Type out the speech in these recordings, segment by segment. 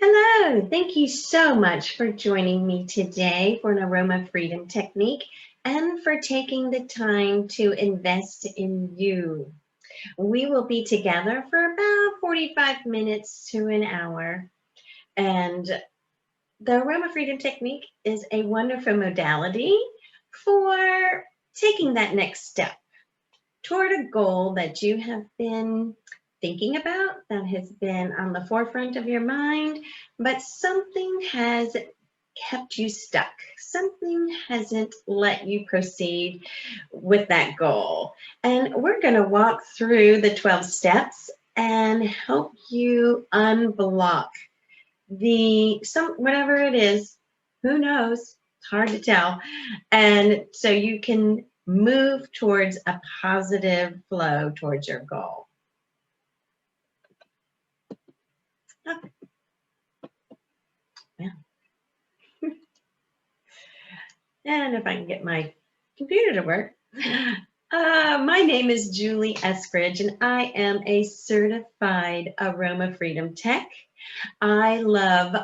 Hello, thank you so much for joining me today for an Aroma Freedom Technique and for taking the time to invest in you. We will be together for about 45 minutes to an hour. And the Aroma Freedom Technique is a wonderful modality for taking that next step toward a goal that you have been thinking about, that has been on the forefront of your mind, but something has kept you stuck. Something hasn't let you proceed with that goal. And we're going to walk through the 12 steps and help you unblock whatever it is, who knows? It's hard to tell. And so you can move towards a positive flow towards your goal. Okay. Yeah. And if I can get my computer to work. My name is Julie Eskridge, and I am a certified Aroma Freedom Tech. I love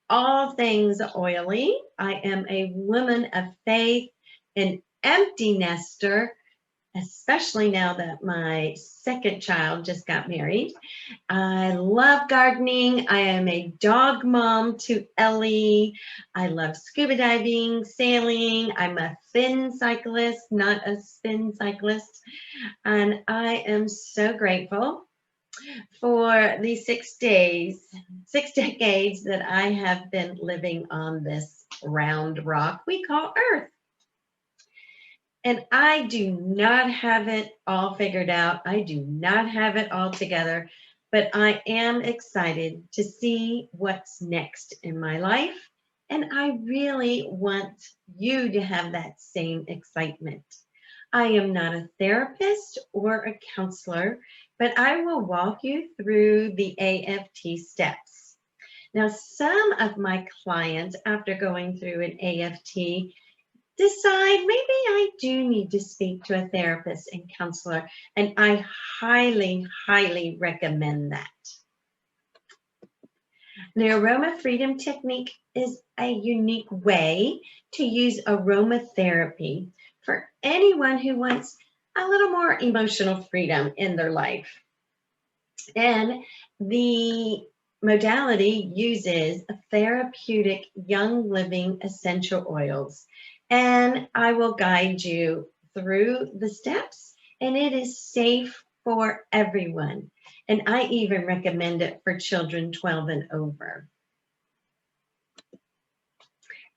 all things oily. I am a woman of faith, an empty nester, especially now that my second child just got married. I love gardening. I am a dog mom to Ellie. I love scuba diving, sailing. I'm a thin cyclist, not a spin cyclist. And I am so grateful for the 6 decades that I have been living on this round rock we call Earth. And I do not have it all figured out. I do not have it all together, but I am excited to see what's next in my life. And I really want you to have that same excitement. I am not a therapist or a counselor, but I will walk you through the AFT steps. Now, some of my clients, after going through an AFT, decide maybe I do need to speak to a therapist and counselor, and I highly, highly recommend that. The Aroma Freedom Technique is a unique way to use aromatherapy for anyone who wants a little more emotional freedom in their life. And the modality uses therapeutic young living essential oils. And I will guide you through the steps, and it is safe for everyone. And I even recommend it for children 12 and over.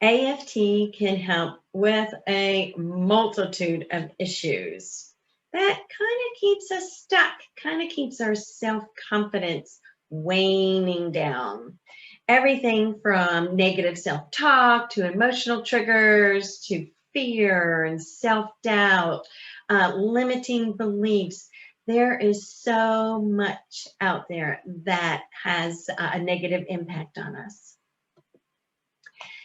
AFT can help with a multitude of issues that kind of keeps us stuck, kind of keeps our self-confidence waning down. Everything from negative self-talk to emotional triggers to fear and self-doubt, limiting beliefs. There is so much out there that has a negative impact on us.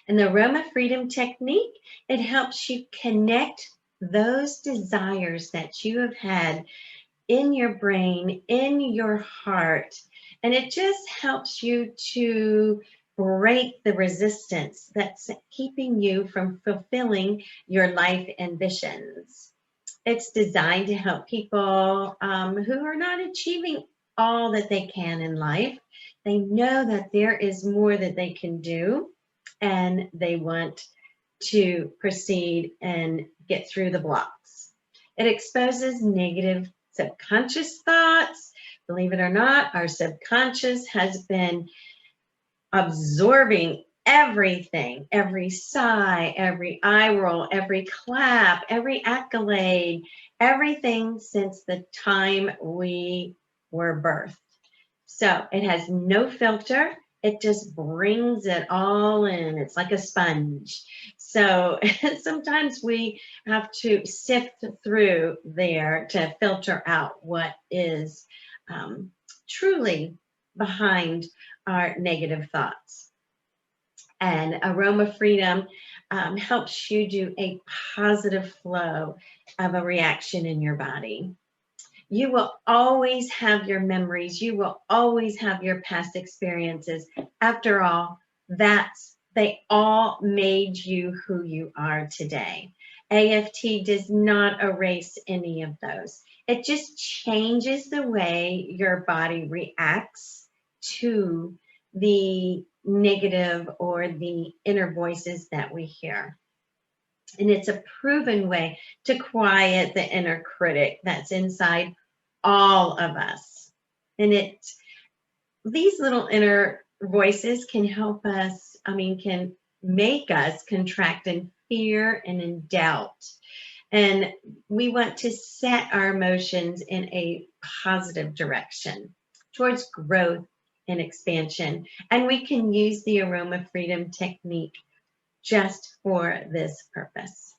And the Aroma Freedom Technique, it helps you connect those desires that you have had in your brain, in your heart, and it just helps you to break the resistance that's keeping you from fulfilling your life ambitions. It's designed to help people who are not achieving all that they can in life. They know that there is more that they can do, and they want to proceed and get through the blocks. It exposes negative subconscious thoughts. Believe it or not, our subconscious has been absorbing everything, every sigh, every eye roll, every clap, every accolade, everything since the time we were birthed. So it has no filter. It just brings it all in. It's like a sponge. So sometimes we have to sift through there to filter out what is truly behind our negative thoughts. And Aroma Freedom helps you do a positive flow of a reaction in your body. You will always have your memories. You will always have your past experiences After all, they all made you who you are today. AFT does not erase any of those. It just changes the way your body reacts to the negative or the inner voices that we hear. And it's a proven way to quiet the inner critic that's inside all of us. And these little inner voices can help us, can make us contract in fear and in doubt. And we want to set our emotions in a positive direction towards growth and expansion. And we can use the Aroma Freedom Technique just for this purpose.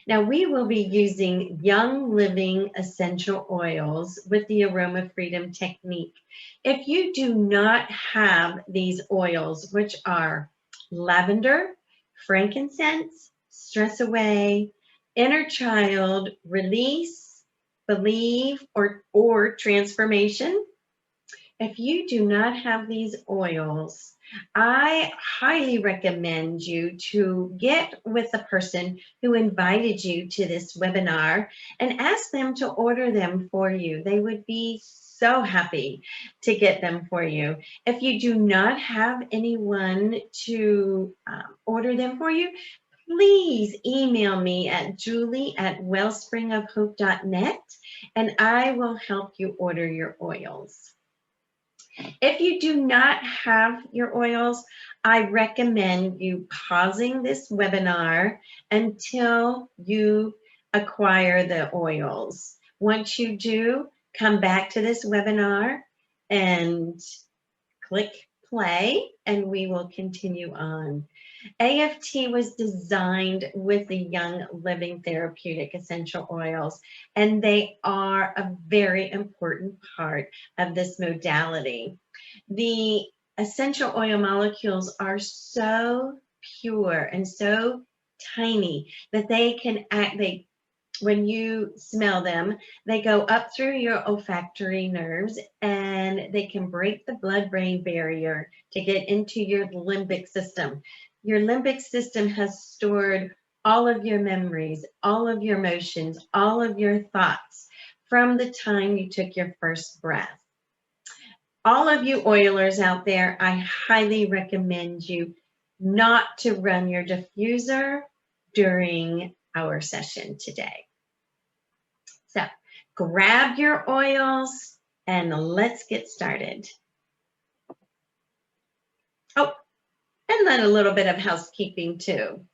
Now we will be using Young Living essential oils with the Aroma Freedom Technique. If you do not have these oils, which are lavender, frankincense, stress away, inner child, release, believe, or transformation, if you do not have these oils, I highly recommend you to get with the person who invited you to this webinar and ask them to order them for you. They would be so happy to get them for you. If you do not have anyone to order them for you, please email me at julie@wellspringofhope.net and I will help you order your oils. If you do not have your oils, I recommend you pausing this webinar until you acquire the oils. Once you do, come back to this webinar and click play, and we will continue on. AFT was designed with the Young Living therapeutic essential oils, and they are a very important part of this modality. The essential oil molecules are so pure and so tiny that they can when you smell them, they go up through your olfactory nerves and they can break the blood-brain barrier to get into your limbic system. Your limbic system has stored all of your memories, all of your emotions, all of your thoughts from the time you took your first breath. All of you oilers out there, I highly recommend you not to run your diffuser during our session today. So grab your oils and let's get started. Oh, and then a little bit of housekeeping too.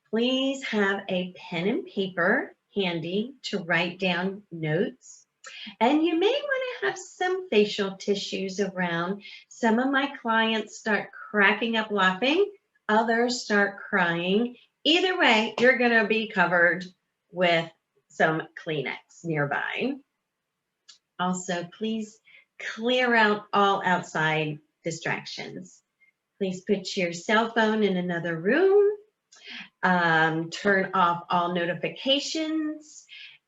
Please have a pen and paper handy to write down notes. And you may want to have some facial tissues around. Some of my clients start cracking up laughing, others start crying. Either way, you're going to be covered with some Kleenex nearby. Also, please clear out all outside distractions. Please put your cell phone in another room. Turn off all notifications.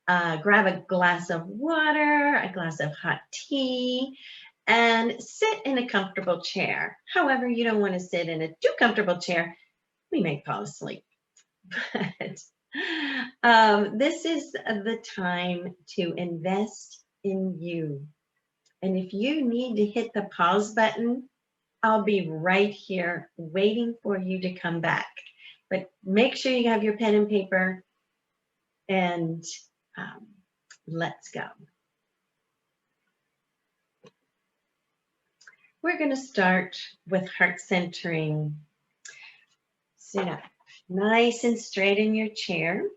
Grab a glass of water, a glass of hot tea, and sit in a comfortable chair. However, you don't want to sit in a too comfortable chair. We may fall asleep. But this is the time to invest in you. And if you need to hit the pause button, I'll be right here waiting for you to come back. But make sure you have your pen and paper and let's go. We're going to start with heart centering. Sit up nice and straight in your chair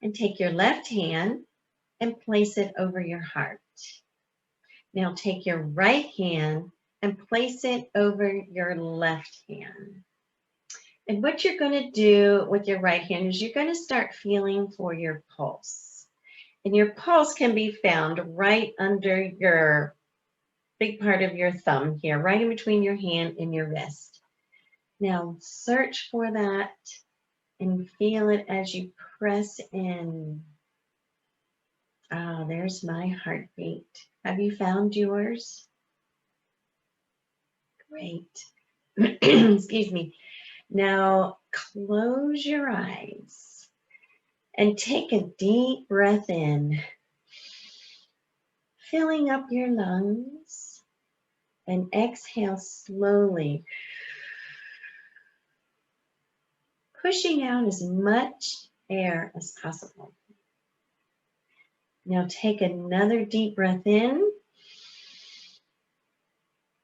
and take your left hand and place it over your heart. Now take your right hand and place it over your left hand. And what you're going to do with your right hand is you're going to start feeling for your pulse. And your pulse can be found right under your big part of your thumb here, right in between your hand and your wrist. Now search for that and feel it as you press in. Ah, there's my heartbeat. Have you found yours? Great. Excuse me. Now close your eyes and take a deep breath in, filling up your lungs, and exhale slowly, pushing out as much air as possible. Now take another deep breath in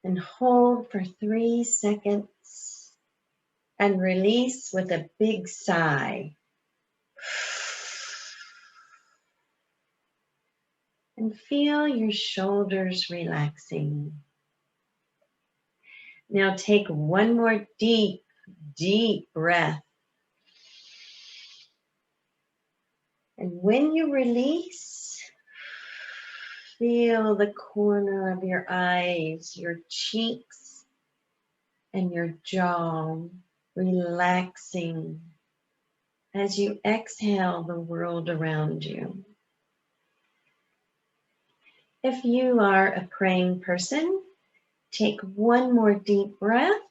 and hold for 3 seconds and release with a big sigh. And feel your shoulders relaxing. Now take one more deep, deep breath. And when you release, feel the corner of your eyes, your cheeks, and your jaw relaxing as you exhale the world around you. If you are a praying person, take one more deep breath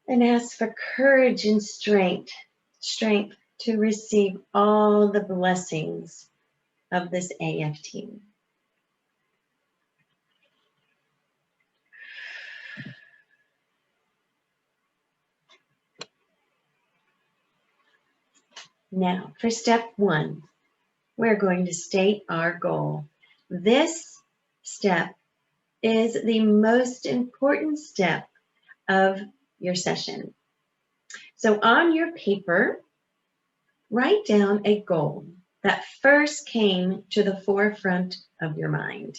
and ask for courage and strength to receive all the blessings of this AFT. Now, for step 1, we're going to state our goal. This step is the most important step of your session. So on your paper, write down a goal that first came to the forefront of your mind.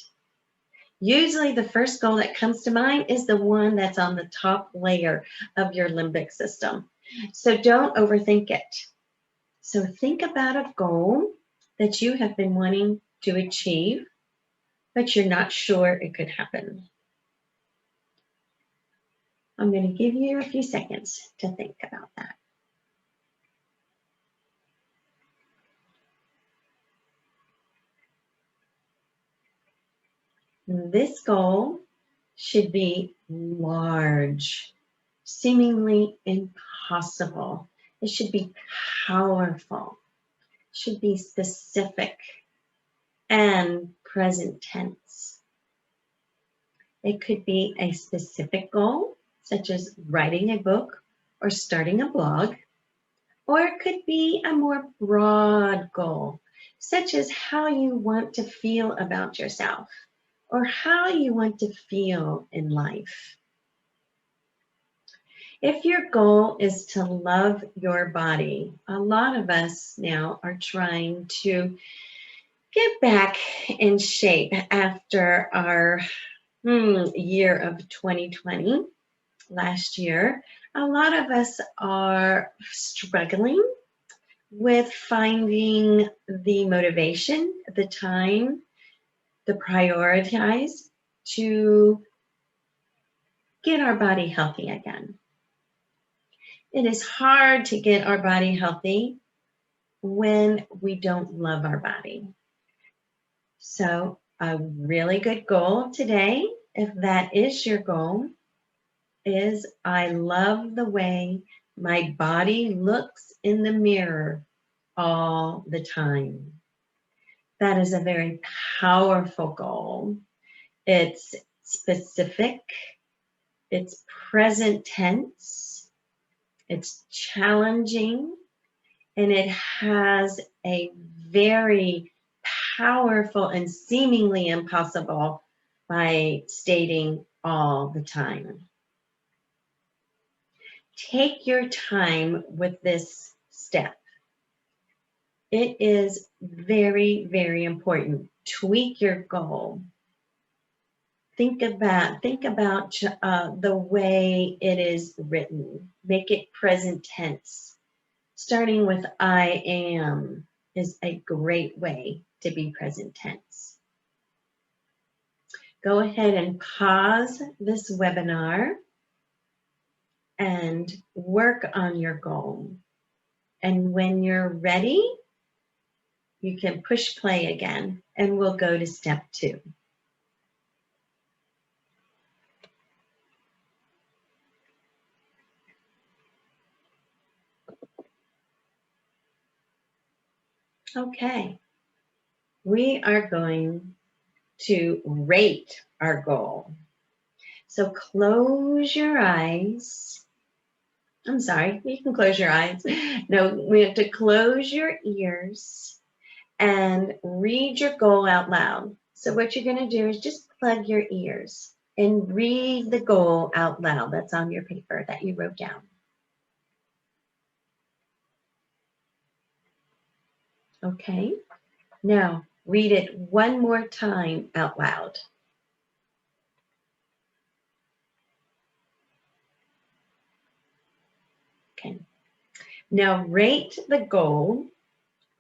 Usually the first goal that comes to mind is the one that's on the top layer of your limbic system. So don't overthink it. So think about a goal that you have been wanting to achieve, but you're not sure it could happen. I'm going to give you a few seconds to think about that. This goal should be large, seemingly impossible. It should be powerful, it should be specific and present tense. It could be a specific goal, such as writing a book or starting a blog, or it could be a more broad goal, such as how you want to feel about yourself or how you want to feel in life. If your goal is to love your body, a lot of us now are trying to get back in shape after our year of 2020. Last year, a lot of us are struggling with finding the motivation, the time, the prioritize to get our body healthy again. It is hard to get our body healthy when we don't love our body. So a really good goal today, if that is your goal, is I love the way my body looks in the mirror all the time. That is a very powerful goal. It's specific, it's present tense, it's challenging, and it has a very powerful and seemingly impossible by stating all the time. Take your time with this step. It is very, very important. Tweak your goal. Think about the way it is written. Make it present tense. Starting with I am is a great way to be present tense. Go ahead and pause this webinar and work on your goal. And when you're ready, you can push play again and we'll go to step 2. Okay, we are going to rate our goal. So close your eyes. I'm sorry, you can close your eyes. No, we have to close your ears and read your goal out loud. So what you're going to do is just plug your ears and read the goal out loud that's on your paper that you wrote down. Okay, now read it one more time out loud. Okay, now rate the goal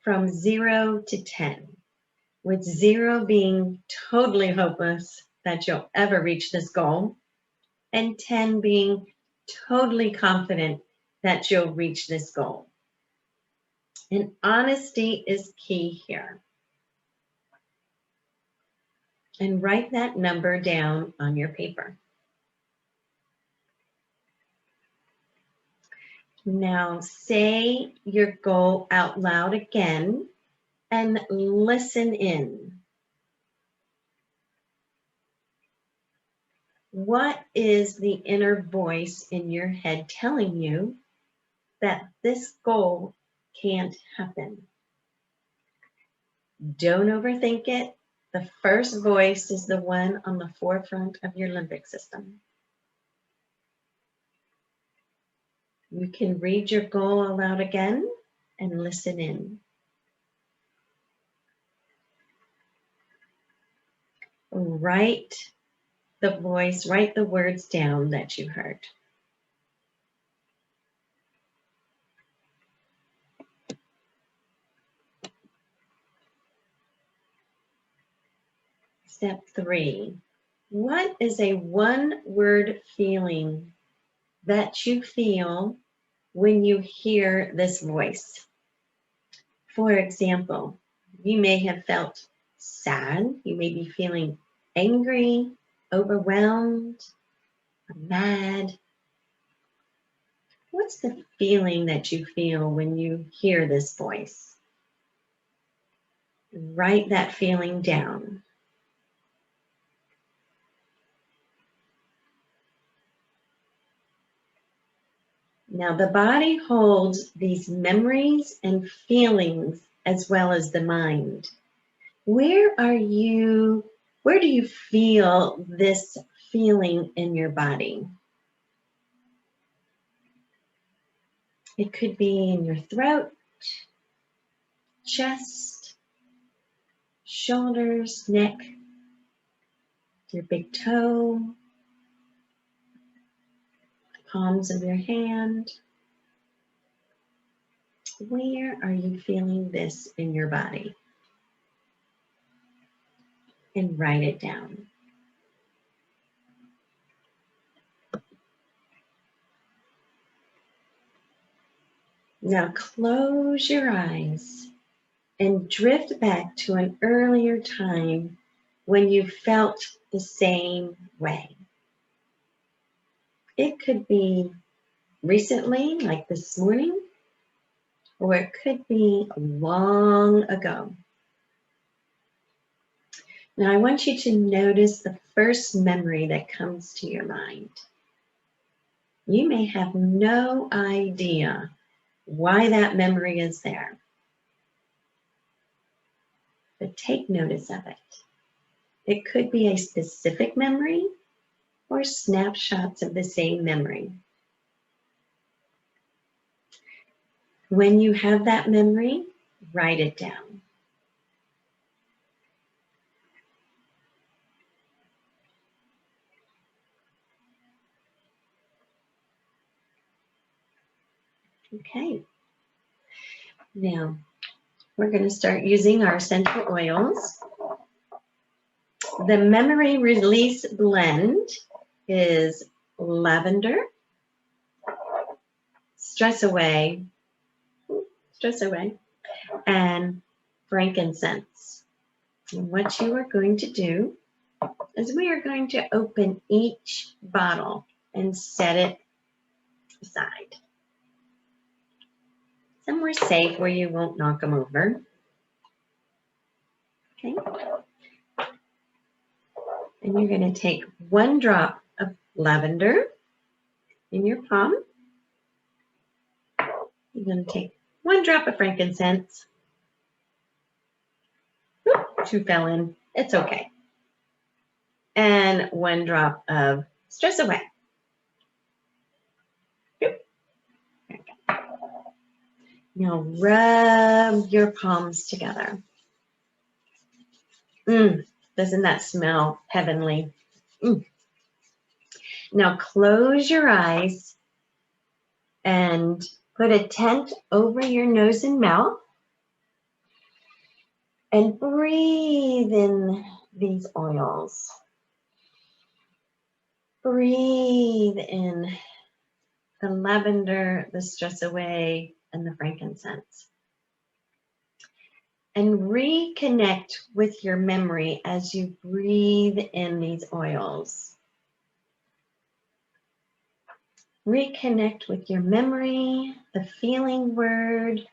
from 0 to 10, with 0 being totally hopeless that you'll ever reach this goal, and 10 being totally confident that you'll reach this goal. And honesty is key here. And write that number down on your paper. Now say your goal out loud again and listen in. What is the inner voice in your head telling you that this goal can't happen? Don't overthink it. The first voice is the one on the forefront of your limbic system. You can read your goal aloud again and listen in. Write write the words down that you heard. Step 3, what is a one-word feeling that you feel when you hear this voice? For example, you may have felt sad, you may be feeling angry, overwhelmed, or mad. What's the feeling that you feel when you hear this voice? Write that feeling down. Now, the body holds these memories and feelings as well as the mind. Where do you feel this feeling in your body? It could be in your throat, chest, shoulders, neck, your big toe, palms of your hand. Where are you feeling this in your body? And write it down. Now close your eyes and drift back to an earlier time when you felt the same way. It could be recently, like this morning, or it could be long ago. Now I want you to notice the first memory that comes to your mind. You may have no idea why that memory is there, but take notice of it. It could be a specific memory or snapshots of the same memory. When you have that memory, write it down. Okay. Now, we're going to start using our essential oils. The memory release blend is lavender, stress away, and frankincense. And what you are going to do is we are going to open each bottle and set it aside. Somewhere safe where you won't knock them over. Okay. And you're going to take 1 drop of lavender in your palm. You're going to take 1 drop of frankincense. Oop, 2 fell in. It's okay. And 1 drop of stress away. Oop. Now rub your palms together. Doesn't that smell heavenly? Now close your eyes and put a tent over your nose and mouth and breathe in these oils. Breathe in the lavender, the stress away, and the frankincense. And reconnect with your memory as you breathe in these oils. Reconnect with your memory, the feeling word,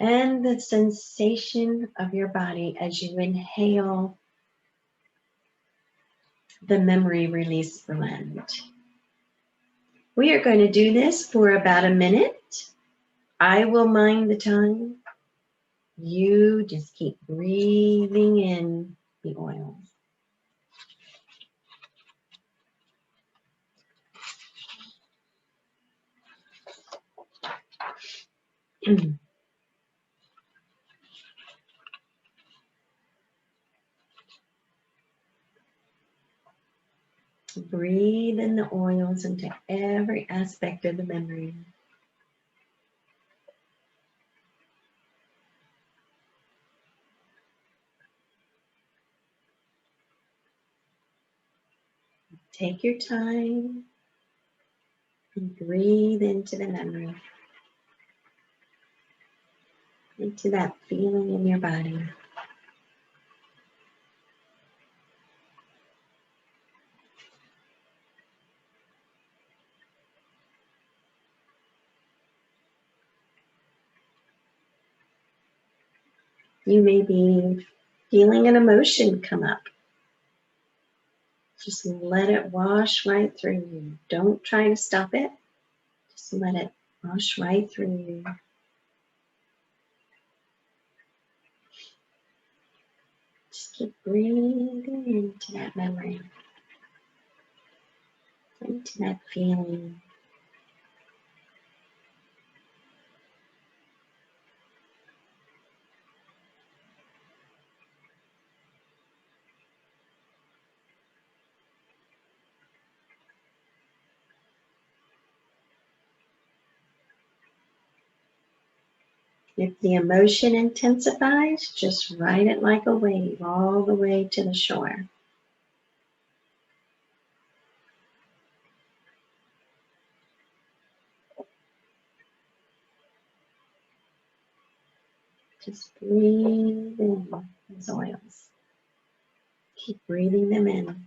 and the sensation of your body as you inhale the memory release blend. We are going to do this for about a minute. I will mind the time. You just keep breathing in the oils. Breathe in the oils into every aspect of the memory. Take your time and breathe into the memory, into that feeling in your body. You may be feeling an emotion come up. Just let it wash right through you. Don't try to stop it. Just let it wash right through you. Just keep breathing into that memory, into that feeling. If the emotion intensifies, just ride it like a wave all the way to the shore. Just breathe in those oils. Keep breathing them in.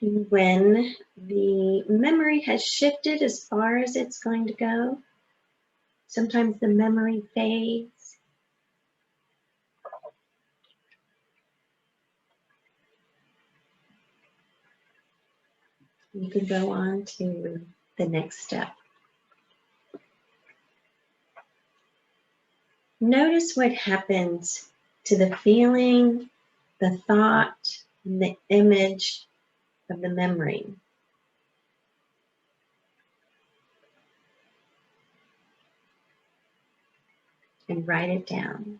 When the memory has shifted as far as it's going to go, sometimes the memory fades. You can go on to the next step. Notice what happens to the feeling, the thought, and the image of the memory. And write it down.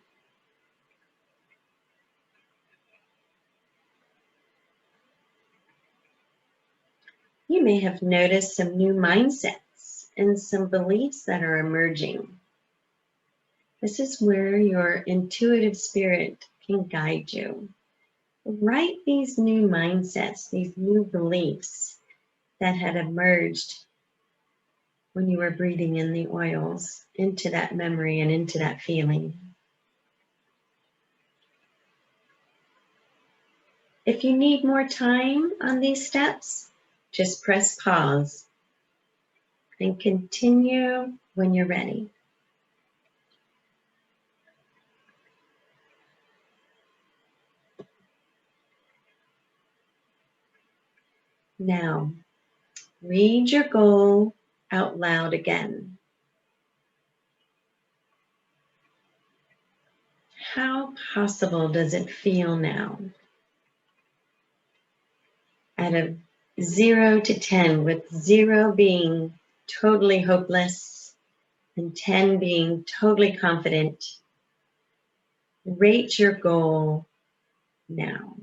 You may have noticed some new mindsets and some beliefs that are emerging. This is where your intuitive spirit can guide you. Write these new mindsets, these new beliefs that had emerged when you were breathing in the oils into that memory and into that feeling. If you need more time on these steps, just press pause and continue when you're ready. Now, read your goal out loud again. How possible does it feel now? Out of 0 to 10, with 0 being totally hopeless and 10 being totally confident, rate your goal now.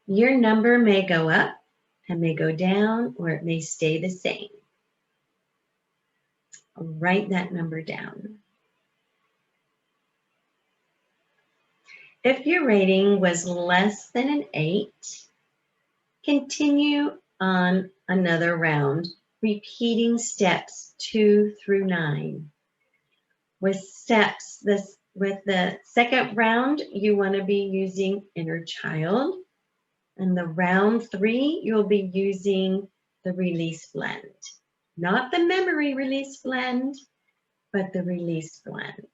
Your number may go up, it may go down, or it may stay the same. Write that number down. If your rating was less than an 8, continue on another round, repeating steps 2 through 9. With the second round, you want to be using inner child. And the round 3, you'll be using the release blend. Not the memory release blend, but the release blend.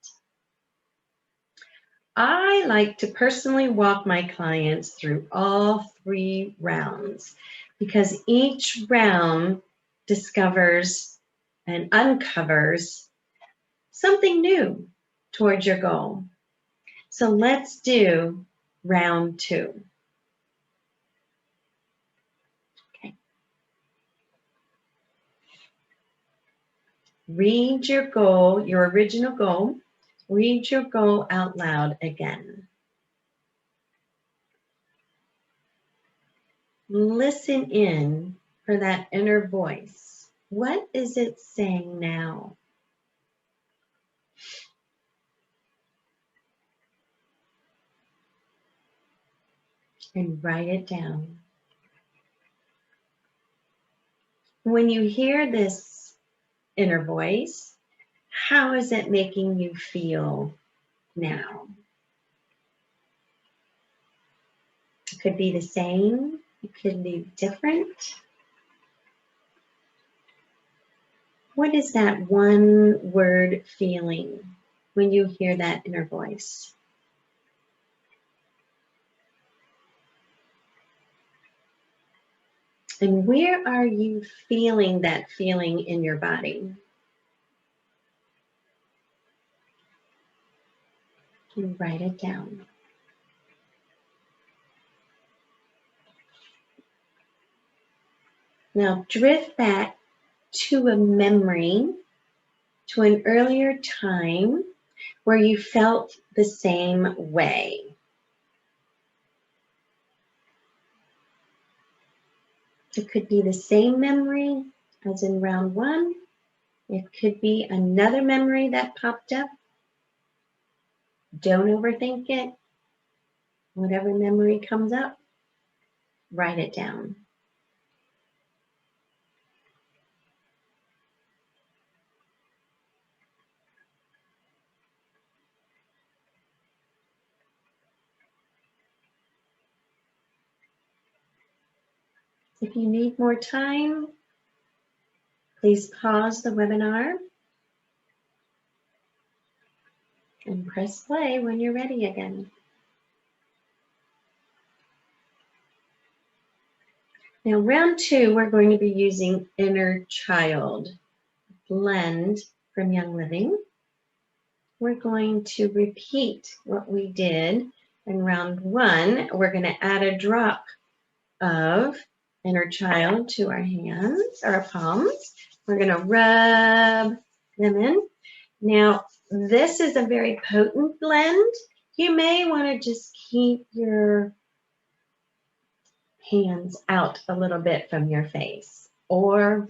I like to personally walk my clients through all 3 rounds because each round discovers and uncovers something new towards your goal. So let's do round 2. Okay. Read your goal, your original goal. Read your goal out loud again. Listen in for that inner voice. What is it saying now? And write it down. When you hear this inner voice, how is it making you feel now? It could be the same, it could be different. What is that one word feeling when you hear that inner voice? And where are you feeling that feeling in your body? And write it down. Now drift back to a memory, to an earlier time where you felt the same way. It could be the same memory as in round 1. It could be another memory that popped up. Don't overthink it. Whatever memory comes up, write it down. If you need more time, please pause the webinar and press play when you're ready again. Now, round 2, we're going to be using inner child, blend from Young Living. We're going to repeat what we did in round 1. We're going to add a drop of inner child to our hands, our palms. We're going to rub them in. Now, this is a very potent blend. You may want to just keep your hands out a little bit from your face, or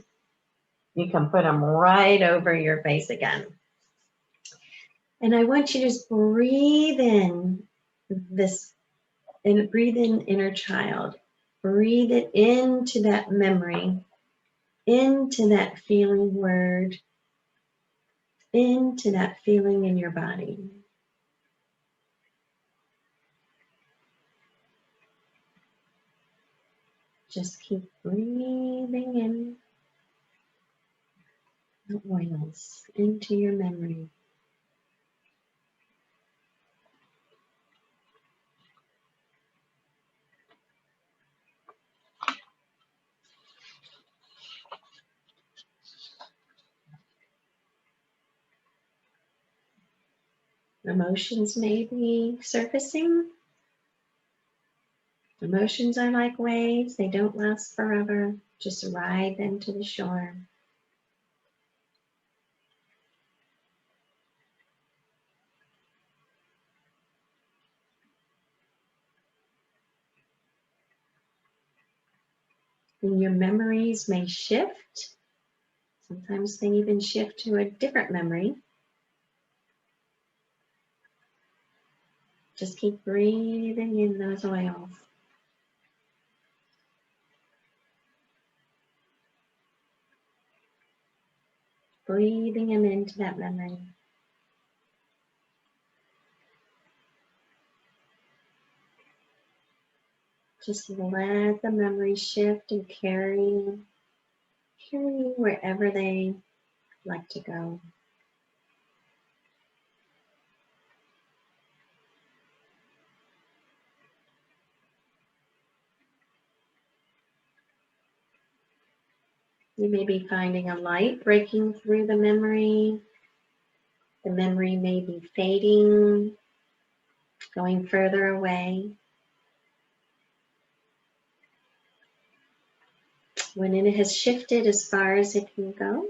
you can put them right over your face again. And I want you to just breathe in this, and breathe in inner child. Breathe it into that memory, into that feeling word, into that feeling in your body. Just keep breathing in the oils into your memory. Emotions may be surfacing. Emotions are like waves. They don't last forever. Just ride them to the shore. And your memories may shift. Sometimes they even shift to a different memory. Just keep breathing in those oils. Breathing them into that memory. Just let the memory shift and carry you wherever they like to go. You may be finding a light breaking through the memory. The memory may be fading, going further away. When it has shifted as far as it can go,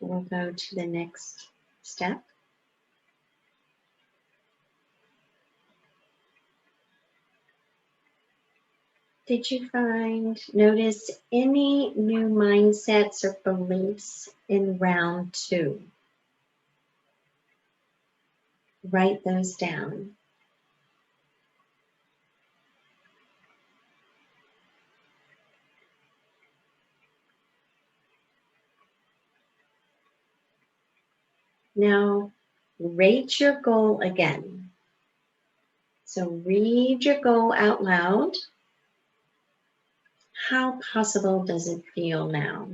we'll go to the next step. Did you notice any new mindsets or beliefs in round 2? Write those down. Now, rate your goal again. So read your goal out loud. How possible does it feel now?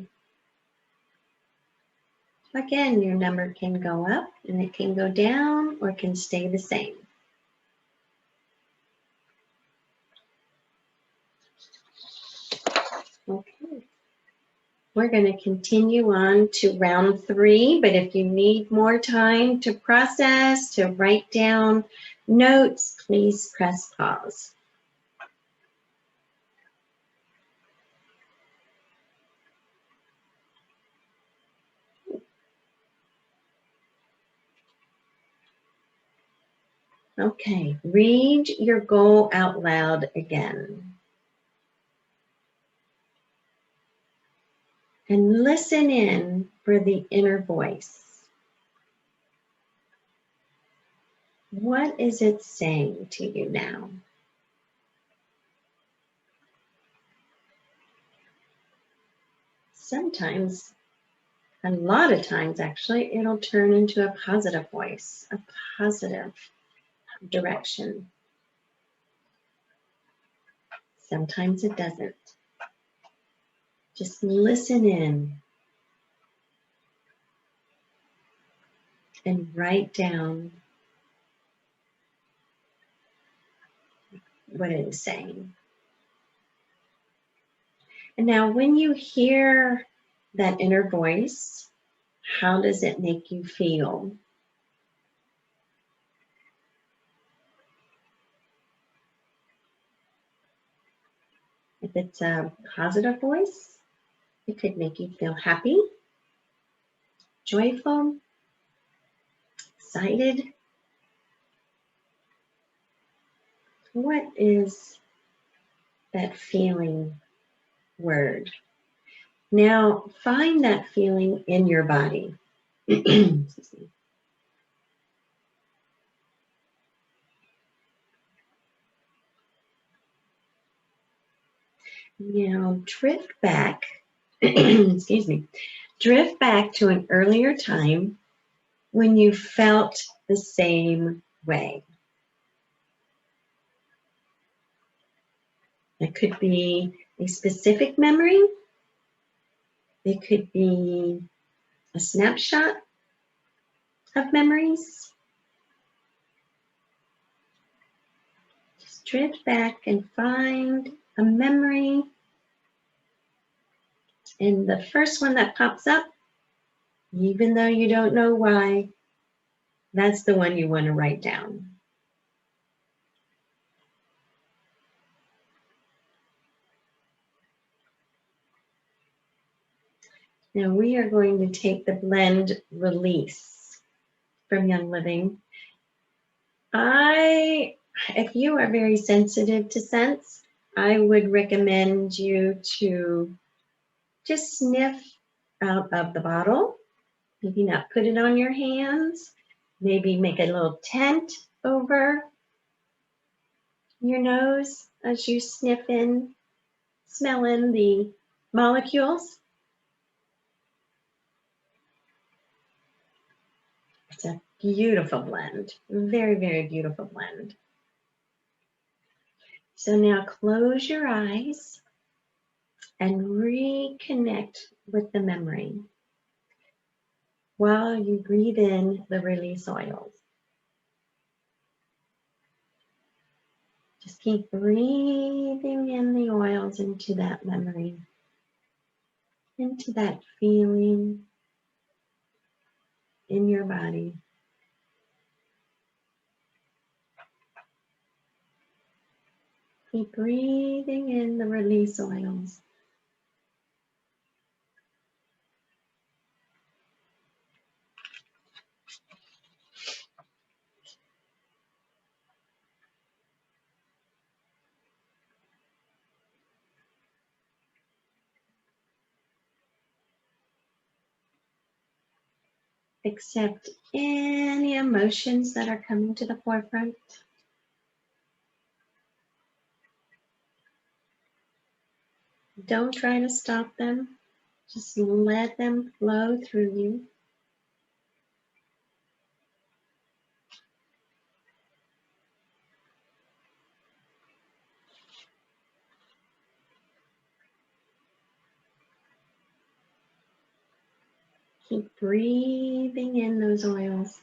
Again, your number can go up and it can go down or it can stay the same. Okay. We're going to continue on to round 3, but if you need more time to process, to write down notes, please press pause. Okay, read your goal out loud again. And listen in for the inner voice. What is it saying to you now? Sometimes, a lot of times actually, it'll turn into a positive voice, a positive direction. Sometimes it doesn't. Just listen in and write down what it is saying. And now when you hear that inner voice, how does it make you feel? If it's a positive voice, it could make you feel happy, joyful, excited. What is that feeling word? Now find that feeling in your body. Excuse me. Now drift back, excuse me, drift back to an earlier time when you felt the same way. It could be a specific memory. It could be a snapshot of memories. Just drift back and find a memory. And the first one that pops up, even though you don't know why, that's the one you want to write down. Now we are going to take the blend release from Young Living. If you are very sensitive to scents, I would recommend you to just sniff out of the bottle. Maybe not put it on your hands. Maybe make a little tent over your nose as you sniff in, smell in the molecules. It's a beautiful blend, very, very beautiful blend. So now close your eyes and reconnect with the memory while you breathe in the release oils. Just keep breathing in the oils into that memory, into that feeling in your body. Keep breathing in the release oils. Accept any emotions that are coming to the forefront. Don't try to stop them. Just let them flow through you. Keep breathing in those oils.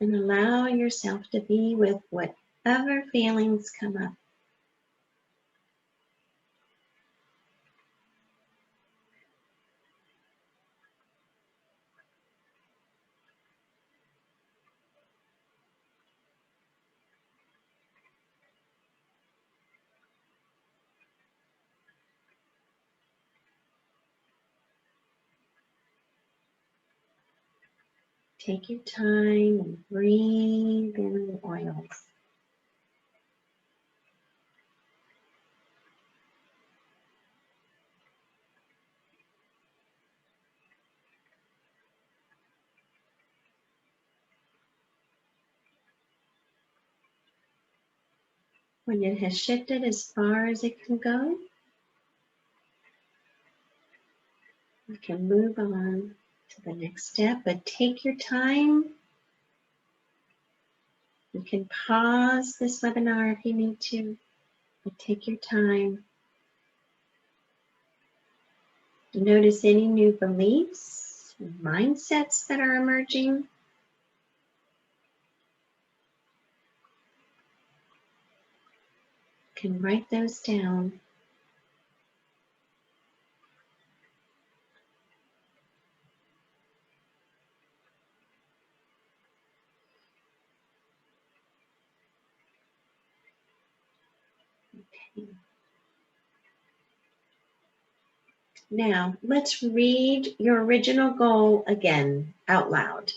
And allow yourself to be with whatever feelings come up. Take your time and breathe in the oils. When it has shifted as far as it can go, you can move on to the next step, but take your time. You can pause this webinar if you need to, but take your time. Notice any new beliefs, mindsets that are emerging. You can write those down. Okay. Now, let's read your original goal again out loud.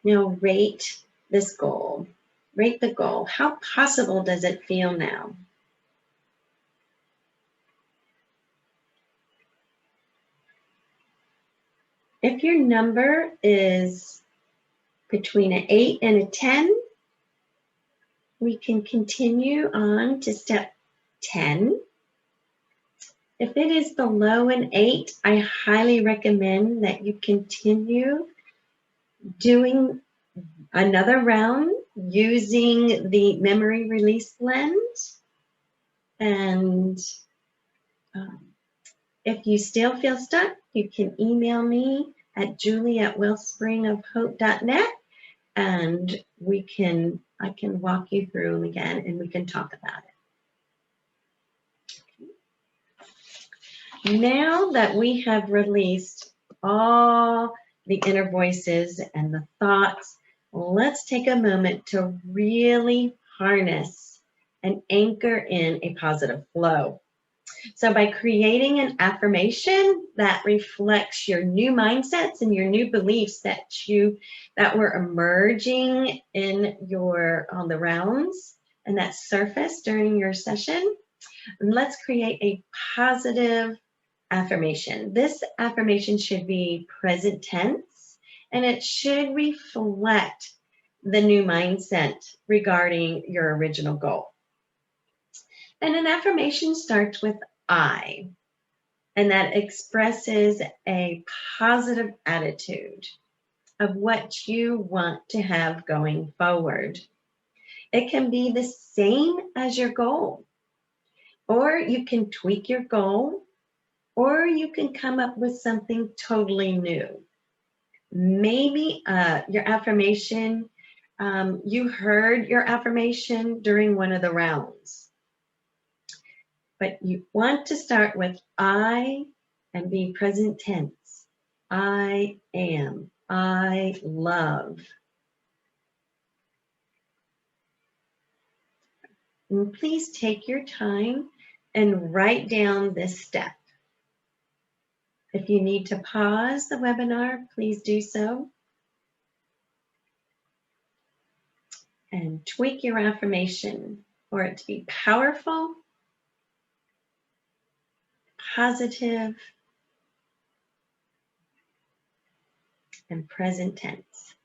Now, rate this goal. Rate the goal. How possible does it feel now? If your number is between an 8 and a 10, we can continue on to step 10. If it is below an 8, I highly recommend that you continue doing another round using the memory release blend. And if you still feel stuck, you can email me at julie@wellspringofhope.net, and I can walk you through them again and we can talk about it. Now that we have released all the inner voices and the thoughts, let's take a moment to really harness and anchor in a positive flow. So by creating an affirmation that reflects your new mindsets and your new beliefs that were emerging on the rounds and that surfaced during your session, let's create a positive affirmation. This affirmation should be present tense, and it should reflect the new mindset regarding your original goal. And an affirmation starts with I, and that expresses a positive attitude of what you want to have going forward. It can be the same as your goal, or you can tweak your goal, or you can come up with something totally new. Maybe your affirmation, you heard your affirmation during one of the rounds. But you want to start with I and be present tense. I am. I love. And please take your time and write down this step. If you need to pause the webinar, please do so. And tweak your affirmation for it to be powerful, positive, and present tense.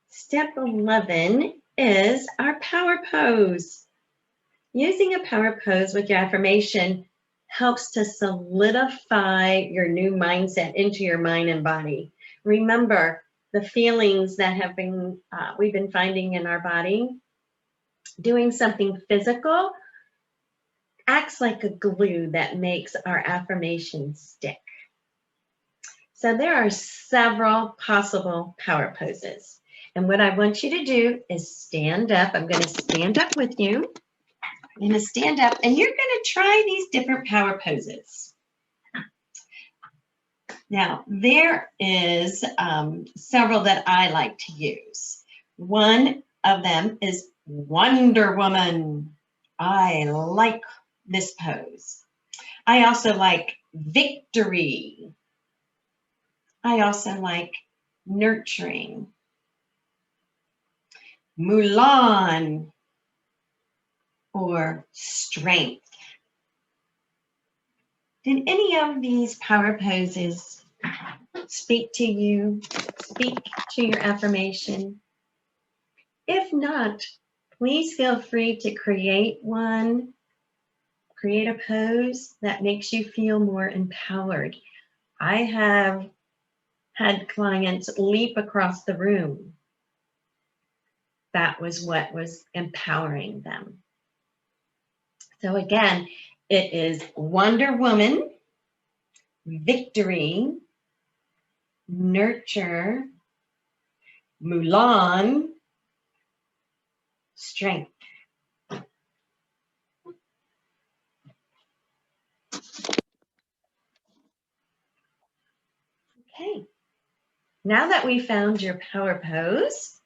Step 11 is our power pose. Using a power pose with your affirmation helps to solidify your new mindset into your mind and body. Remember the feelings that we've been finding in our body. Doing something physical acts like a glue that makes our affirmation stick. So there are several possible power poses. And what I want you to do is stand up. I'm going to stand up with you. I'm going to stand up and you're going to try these different power poses. Now, there is several that I like to use. One of them is Wonder Woman. I like this pose. I also like Victory. I also like Nurturing. Mulan, or Strength. Did any of these power poses speak to you, speak to your affirmation? If not, please feel free to create a pose that makes you feel more empowered. I have had clients leap across the room. That was what was empowering them. So again, it is Wonder Woman, Victory, Nurture, Mulan, Strength. Okay, now that we found your power pose,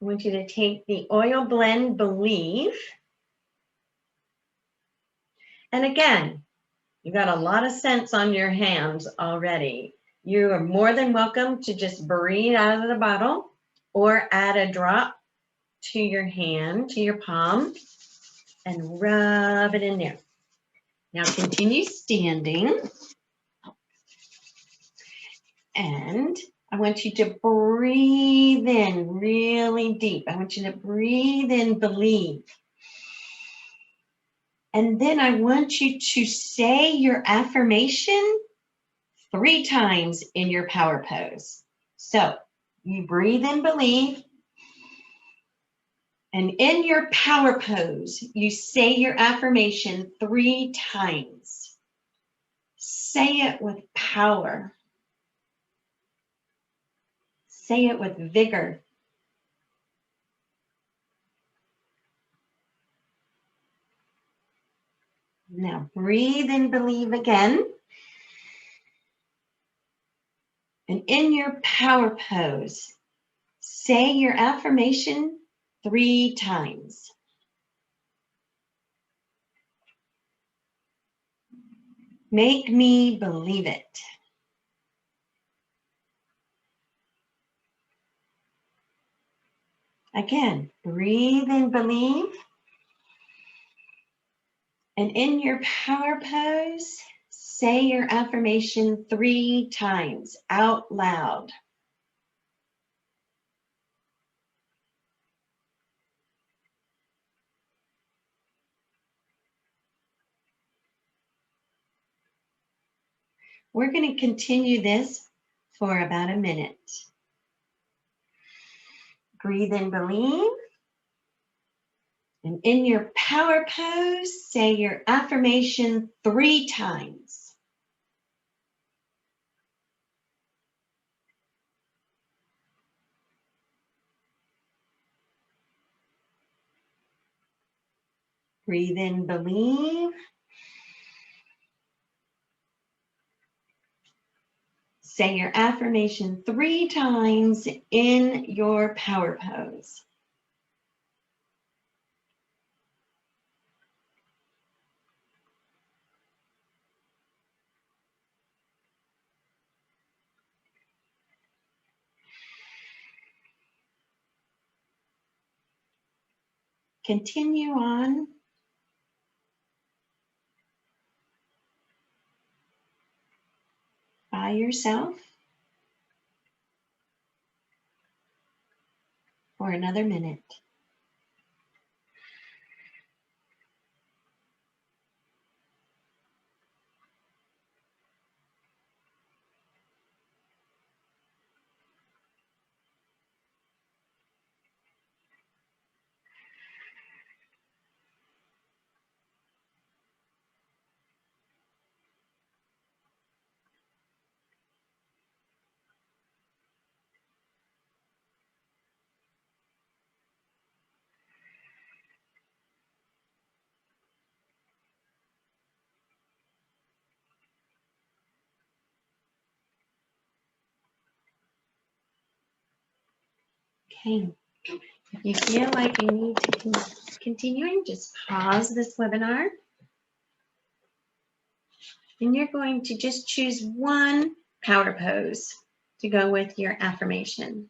I want you to take the oil blend Believe. And again, you got a lot of scents on your hands already. You are more than welcome to just breathe out of the bottle or add a drop to your hand, to your palm, and rub it in there. Now continue standing. And I want you to breathe in really deep. I want you to breathe in, believe. And then I want you to say your affirmation 3 times in your power pose. So you breathe in, believe. And in your power pose, you say your affirmation 3 times. Say it with power. Say it with vigor. Now breathe and believe again. And in your power pose, say your affirmation 3 times. Make me believe it. Again, breathe and believe. And in your power pose, say your affirmation 3 times out loud. We're going to continue this for about a minute. Breathe and believe. And in your power pose, say your affirmation 3 times. Breathe in, believe. Say your affirmation 3 times in your power pose. Continue on. By yourself for another minute. Okay. If you feel like you need to continue, just pause this webinar. And you're going to just choose one power pose to go with your affirmation.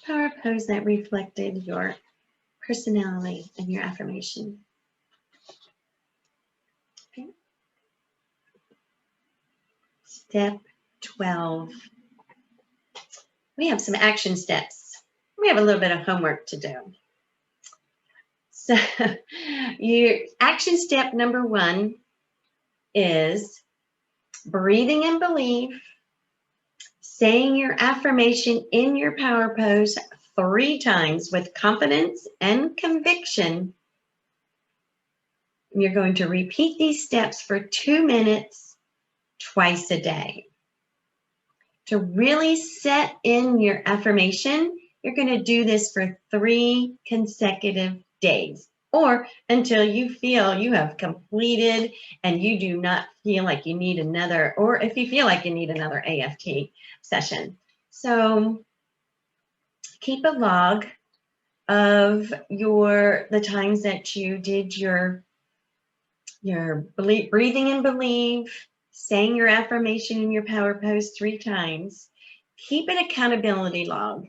Power pose that reflected your personality and your affirmation. Okay. Step 12. We have some action steps. We have a little bit of homework to do. So your action step number 1 is breathing and believe, saying your affirmation in your power pose 3 times with confidence and conviction. You're going to repeat these steps for 2 minutes twice a day. To really set in your affirmation, you're going to do this for 3 consecutive days, or until you feel you have completed and you do not feel like you need another, or if you feel like you need another AFT session. So keep a log of the times that you did your breathing and believe, saying your affirmation in your power pose 3 times. Keep an accountability log.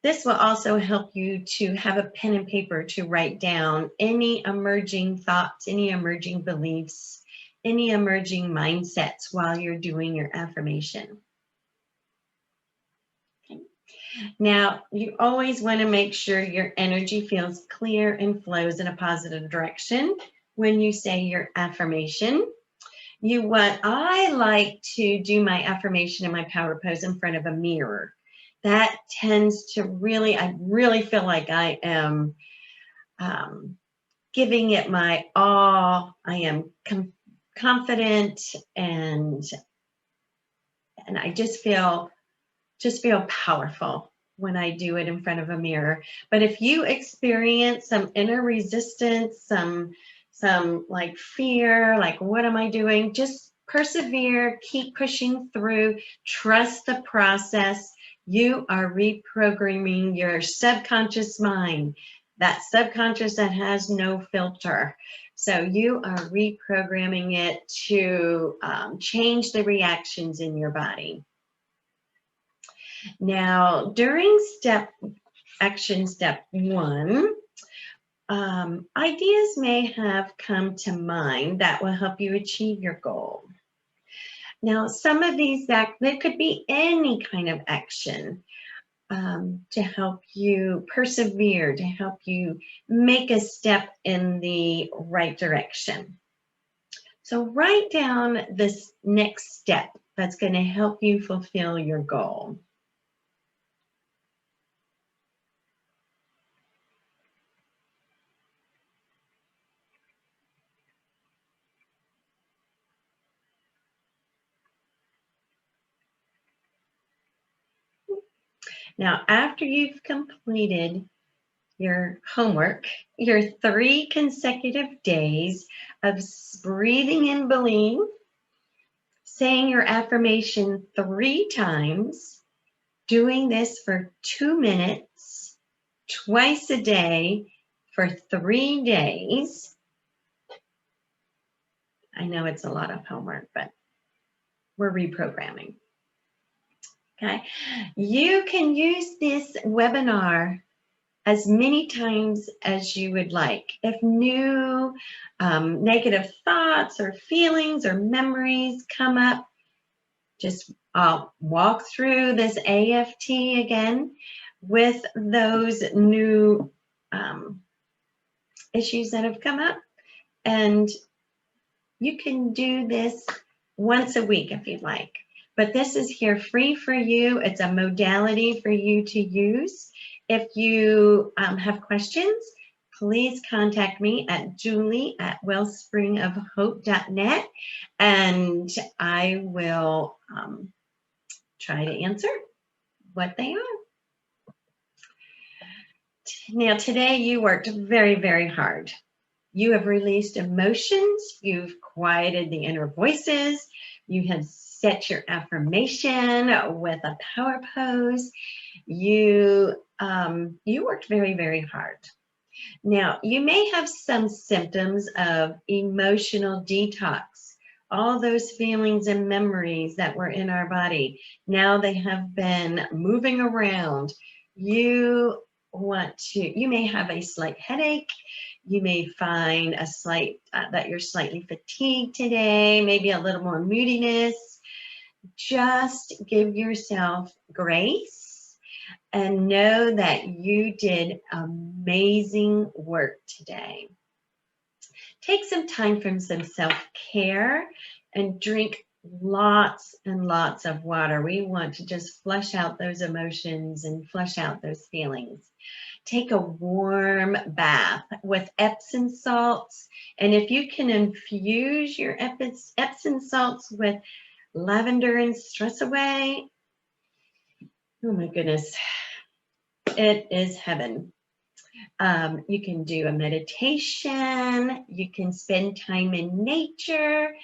This will also help you to have a pen and paper to write down any emerging thoughts, any emerging beliefs, any emerging mindsets while you're doing your affirmation. Okay. Now, you always want to make sure your energy feels clear and flows in a positive direction when you say your affirmation. I like to do my affirmation in my power pose in front of a mirror. That tends to I really feel like I am giving it my all. I am confident, and I just feel powerful when I do it in front of a mirror. But if you experience some inner resistance, some like fear, like what am I doing? Just persevere, keep pushing through, trust the process. You are reprogramming your subconscious mind, that subconscious that has no filter. So you are reprogramming it to change the reactions in your body. Now, during action step 1, ideas may have come to mind that will help you achieve your goal. Now, some of these, there could be any kind of action to help you persevere, to help you make a step in the right direction. So write down this next step that's going to help you fulfill your goal. Now, after you've completed your homework, your 3 consecutive days of breathing in bullying, saying your affirmation 3 times, doing this for 2 minutes, twice a day for 3 days. I know it's a lot of homework, but we're reprogramming. Okay, you can use this webinar as many times as you would like. If new negative thoughts or feelings or memories come up, just walk through this AFT again with those new issues that have come up. And you can do this once a week if you'd like. But this is here free for you. It's a modality for you to use. If you have questions, please contact me at julie@wellspringofhope.net, and I will try to answer what they are. Now, today you worked very, very hard. You have released emotions. You've quieted the inner voices. You have set your affirmation with a power pose. You worked very, very hard. Now, you may have some symptoms of emotional detox. All those feelings and memories that were in our body, now they have been moving around. You may have a slight headache. You may find that you're slightly fatigued today, maybe a little more moodiness. Just give yourself grace and know that you did amazing work today. Take some time for some self-care and drink lots and lots of water. We want to just flush out those emotions and flush out those feelings. Take a warm bath with Epsom salts. And if you can infuse your Epsom salts with lavender and stress away, oh my goodness, it is heaven. You can do a meditation. You can spend time in nature.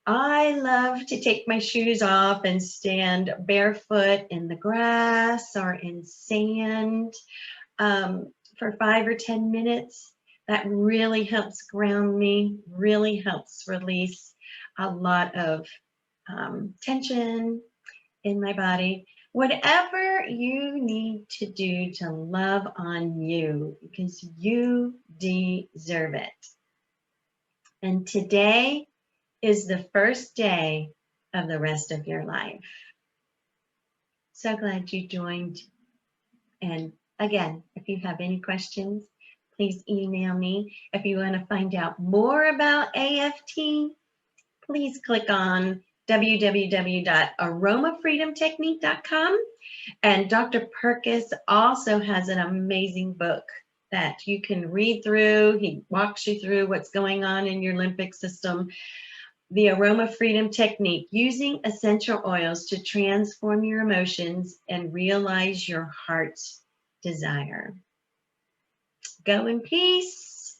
I love to take my shoes off and stand barefoot in the grass or in sand for 5 or 10 minutes. That really helps ground me, really helps release a lot of tension in my body. Whatever you need to do to love on you, because you deserve it. And today, is the first day of the rest of your life. So glad you joined. And again, if you have any questions, please email me. If you want to find out more about AFT, please click on www.aromafreedomtechnique.com. And Dr. Perkis also has an amazing book that you can read through. He walks you through what's going on in your limbic system. The Aroma Freedom Technique, using essential oils to transform your emotions and realize your heart's desire. Go in peace,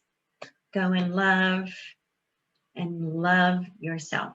go in love, and love yourself.